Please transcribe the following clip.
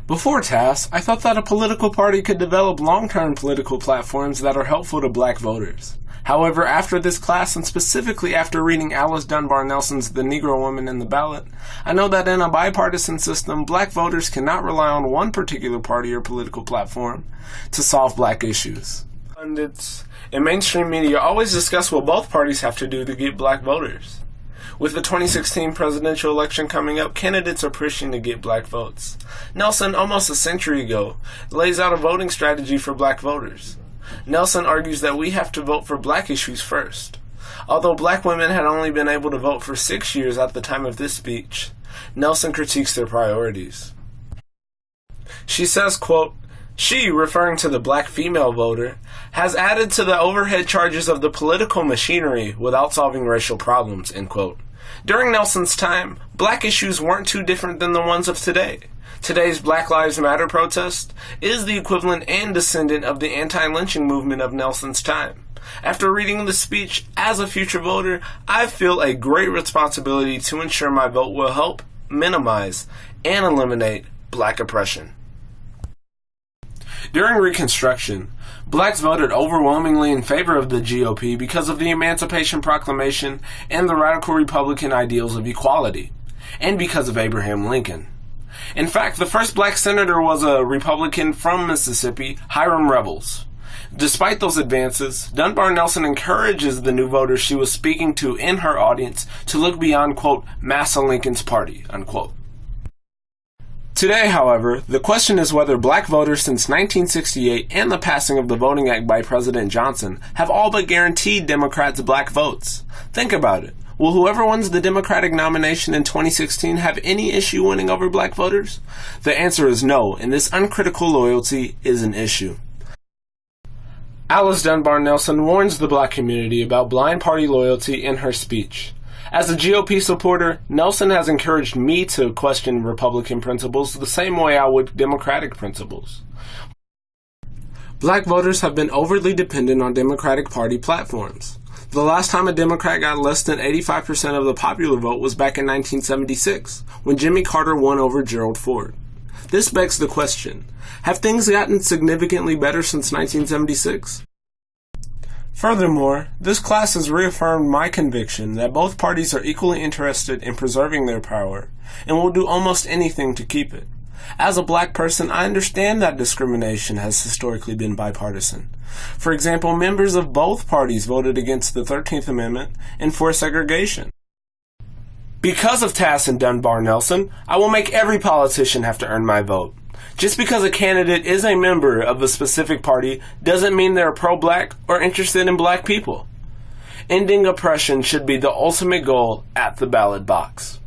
Before TAS, I thought that a political party could develop long-term political platforms that are helpful to black voters. However, after this class, and specifically after reading Alice Dunbar Nelson's The Negro Woman in the Ballot, I know that in a bipartisan system, black voters cannot rely on one particular party or political platform to solve black issues. Pundits and mainstream media always discuss what both parties have to do to get black voters. With the 2016 presidential election coming up, candidates are pushing to get black votes. Nelson, almost a century ago, lays out a voting strategy for black voters. Nelson argues that we have to vote for black issues first. Although black women had only been able to vote for 6 years at the time of this speech, Nelson critiques their priorities. She says, quote, "She, referring to the black female voter, has added to the overhead charges of the political machinery without solving racial problems," end quote. During Nelson's time, black issues weren't too different than the ones of today. Today's Black Lives Matter protest is the equivalent and descendant of the anti-lynching movement of Nelson's time. After reading the speech, as a future voter, I feel a great responsibility to ensure my vote will help minimize and eliminate black oppression. During Reconstruction, blacks voted overwhelmingly in favor of the GOP because of the Emancipation Proclamation and the radical Republican ideals of equality, and because of Abraham Lincoln. In fact, the first black senator was a Republican from Mississippi, Hiram Revels. Despite those advances, Dunbar Nelson encourages the new voters she was speaking to in her audience to look beyond, quote, Massa Lincoln's party, unquote. Today, however, the question is whether black voters since 1968 and the passing of the Voting Act by President Johnson have all but guaranteed Democrats black votes. Think about it. Will whoever wins the Democratic nomination in 2016 have any issue winning over black voters? The answer is no, and this uncritical loyalty is an issue. Alice Dunbar Nelson warns the black community about blind party loyalty in her speech. As a GOP supporter, Nelson has encouraged me to question Republican principles the same way I would Democratic principles. Black voters have been overly dependent on Democratic Party platforms. The last time a Democrat got less than 85% of the popular vote was back in 1976, when Jimmy Carter won over Gerald Ford. This begs the question, have things gotten significantly better since 1976? Furthermore, this class has reaffirmed my conviction that both parties are equally interested in preserving their power and will do almost anything to keep it. As a black person, I understand that discrimination has historically been bipartisan. For example, members of both parties voted against the 13th Amendment and for segregation. Because of Tass and Dunbar Nelson, I will make every politician have to earn my vote. Just because a candidate is a member of a specific party doesn't mean they're pro-black or interested in black people. Ending oppression should be the ultimate goal at the ballot box.